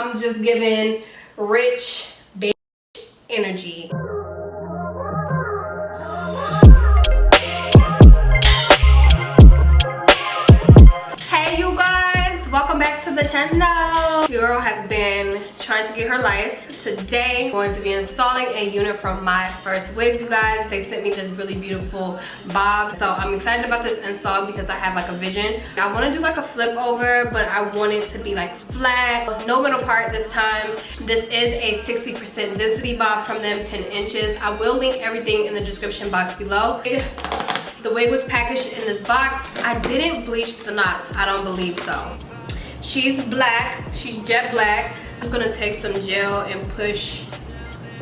I'm just giving rich bitch energy. Hey you guys, welcome back to the channel. Your girl has been trying to get her life. Today I'm going to be installing a unit from my first wigs, you guys. They sent me this really beautiful bob, so I'm excited about this install because I have like a vision. I want to do like a flip over, but I want it to be like flat, no middle part this time. This is a 60% density bob from them, 10 inches. I will link everything in the description box below. The wig was packaged in this box. I didn't bleach the knots, I don't believe so. She's black, she's jet black. I'm just gonna take some gel and push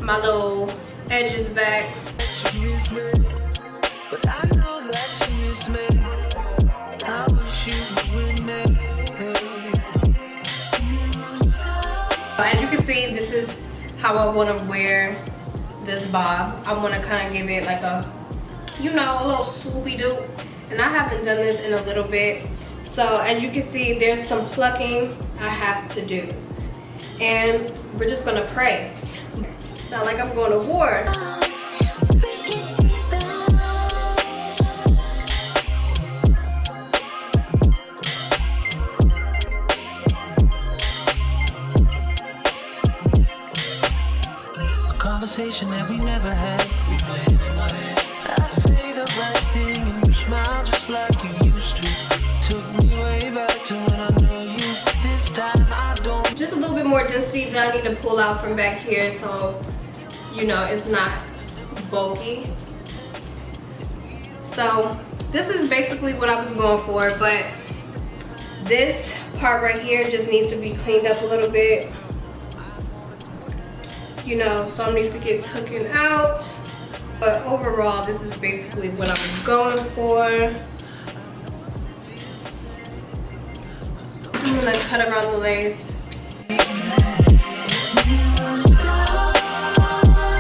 my little edges back. As you can see, this is how I wanna wear this bob. I wanna kinda give it like a, you know, a little swoopy doo, and I haven't done this in a little bit. So as you can see, there's some plucking I have to do, and we're just gonna pray. Sound like I'm going to war. A conversation that we never had. I say the right thing and you smile just like you used to. Took me way back to when I know you. This time I don't. Just a little bit more density that I need to pull out from back here, so you know it's not bulky. So this is basically what I was going for, but this part right here just needs to be cleaned up a little bit. You know, some needs to get taken out. But overall, this is basically what I'm going for. I'm gonna cut around the lace. I'm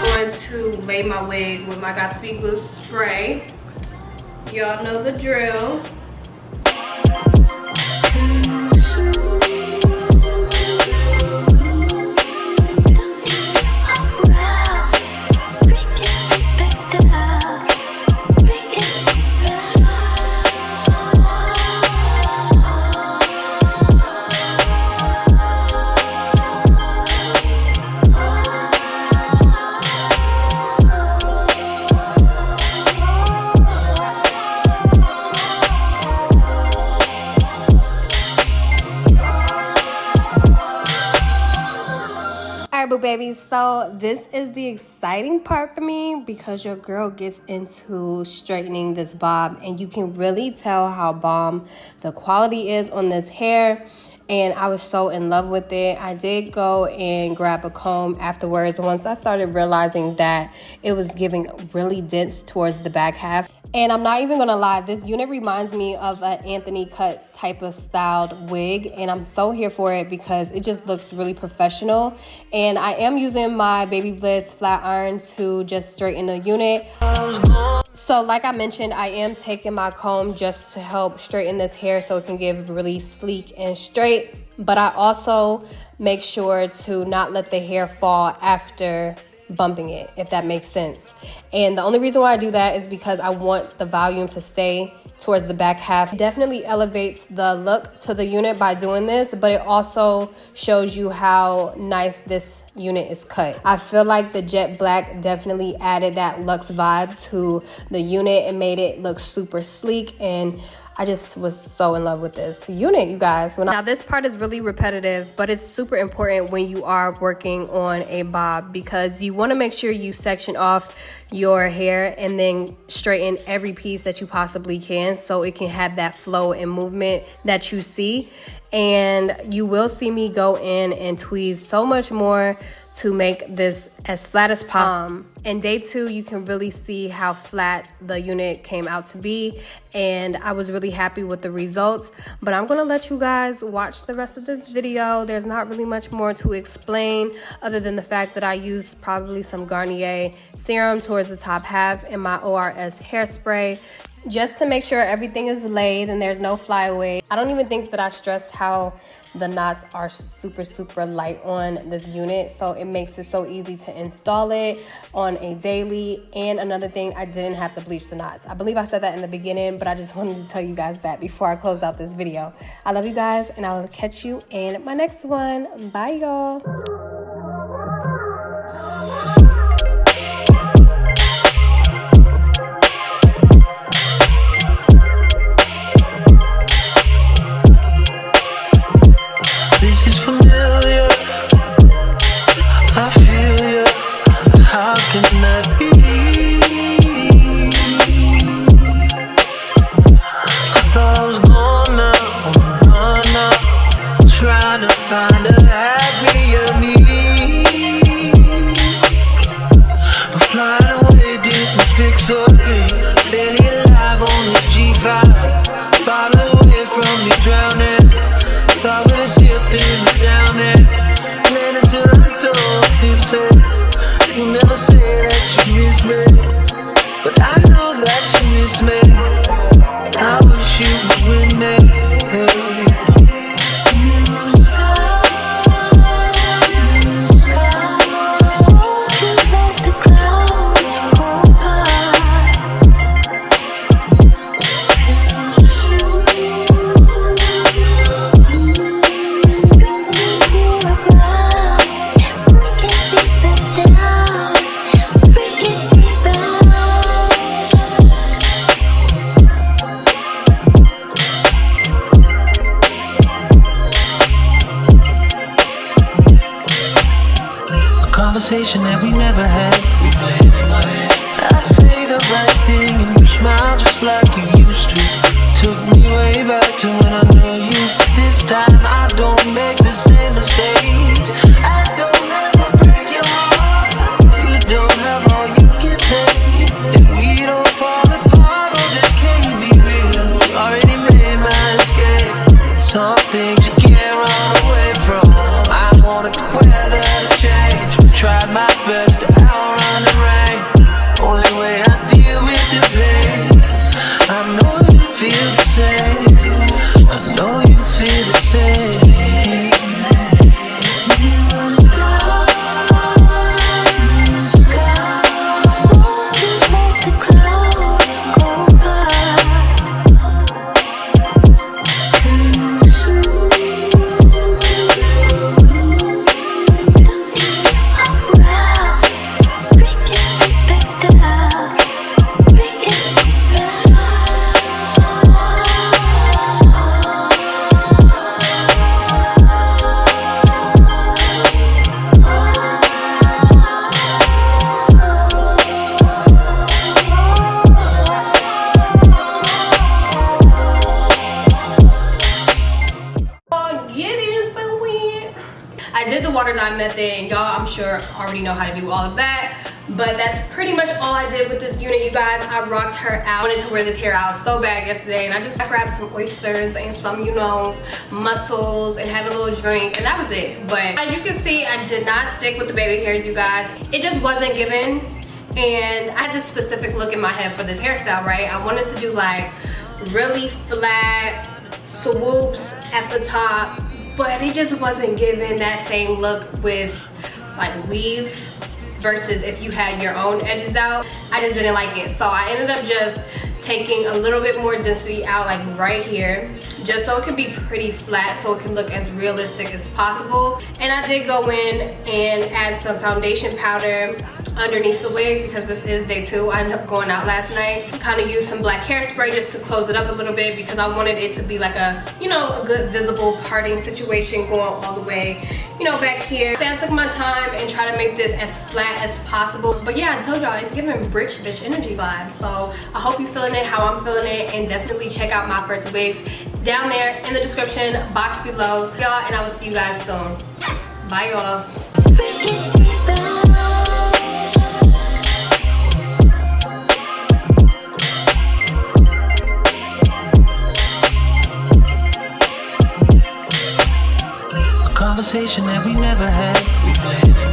going to lay my wig with my Got to Be Glue spray. Y'all know the drill. Boo babies, so this is the exciting part for me because your girl gets into straightening this bob, and you can really tell how bomb the quality is on this hair, and I was so in love with it. I did go and grab a comb afterwards once I started realizing that it was giving really dense towards the back half. And I'm not even gonna lie, this unit reminds me of an Anthony cut type of styled wig, and I'm so here for it because it just looks really professional. And I am using my Baby Bliss flat iron to just straighten the unit. So like I mentioned, I am taking my comb just to help straighten this hair so it can get really sleek and straight. But I also make sure to not let the hair fall after bumping it, if that makes sense. And the only reason why I do that is because I want the volume to stay towards the back half. It definitely elevates the look to the unit by doing this, but it also shows you how nice this unit is cut. I feel like the jet black definitely added that luxe vibe to the unit and made it look super sleek, and I just was so in love with this unit, you guys. Now this part is really repetitive, but it's super important when you are working on a bob because you want to make sure you section off your hair and then straighten every piece that you possibly can so it can have that flow and movement that you see. And you will see me go in and tweeze so much more to make this as flat as possible. In day 2, you can really see how flat the unit came out to be, and I was really happy with the results. But I'm gonna let you guys watch the rest of this video. There's not really much more to explain other than the fact that I used probably some Garnier serum towards the top half and my ORS hairspray. just to make sure everything is laid and there's no flyaways. I don't even think that I stressed how the knots are super light on this unit, so it makes it so easy to install it on a daily. And another thing, I didn't have to bleach the knots. I believe I said that in the beginning, but I just wanted to tell you guys that before I close out this video. I love you guys, and I will catch you in my next one. Bye, y'all. This is familiar, I feel you, how can that be? I thought I was gone now, on the run now, trying to find a happier me. But flying away didn't fix a thing, barely alive on the G5, bottle away from me drowning. Thought when I slipped in down there, ran into Toronto, Tim said, you never say that you miss me, but I know that you miss me. I wish you were with me. Hey. Conversation that we never had. I say the right thing and you smile just like you used to. Took me way back to when I knew you. This time I don't make the same mistakes. I don't ever break your heart. You don't have all you can take. If we don't fall apart, or just can't be real. Already made my escape. Some things you can't run away from. I wanted the weather to change. Tried my best to outrun the rain. Only way I deal with the pain. I know you feel the same. I know you feel the same. Method, y'all I'm sure already know how to do all of that, but that's pretty much all I did with this unit, you guys. I rocked her out. I wanted to wear this hair out so bad yesterday, and I just grabbed some oysters and some, you know, mussels and had a little drink, and that was it. But as you can see, I did not stick with the baby hairs, you guys. It just wasn't given, and I had this specific look in my head for this hairstyle, right? I wanted to do like really flat swoops at the top, but it just wasn't giving that same look with like weave versus if you had your own edges out. I just didn't like it, so I ended up just taking a little bit more density out like right here, just so it can be pretty flat, so it can look as realistic as possible. And I did go in and add some foundation powder underneath the wig because this is day 2. I ended up going out last night. Kind of used some black hairspray just to close it up a little bit because I wanted it to be like a, you know, a good visible parting situation going all the way, you know, back here. So I took my time and tried to make this as flat as possible. But yeah, I told y'all it's giving rich bitch energy vibes. So I hope you're feeling it how I'm feeling it, and definitely check out my first wigs down there in the description box below, y'all, and I will see you guys soon. Bye, y'all. Conversation that we never had.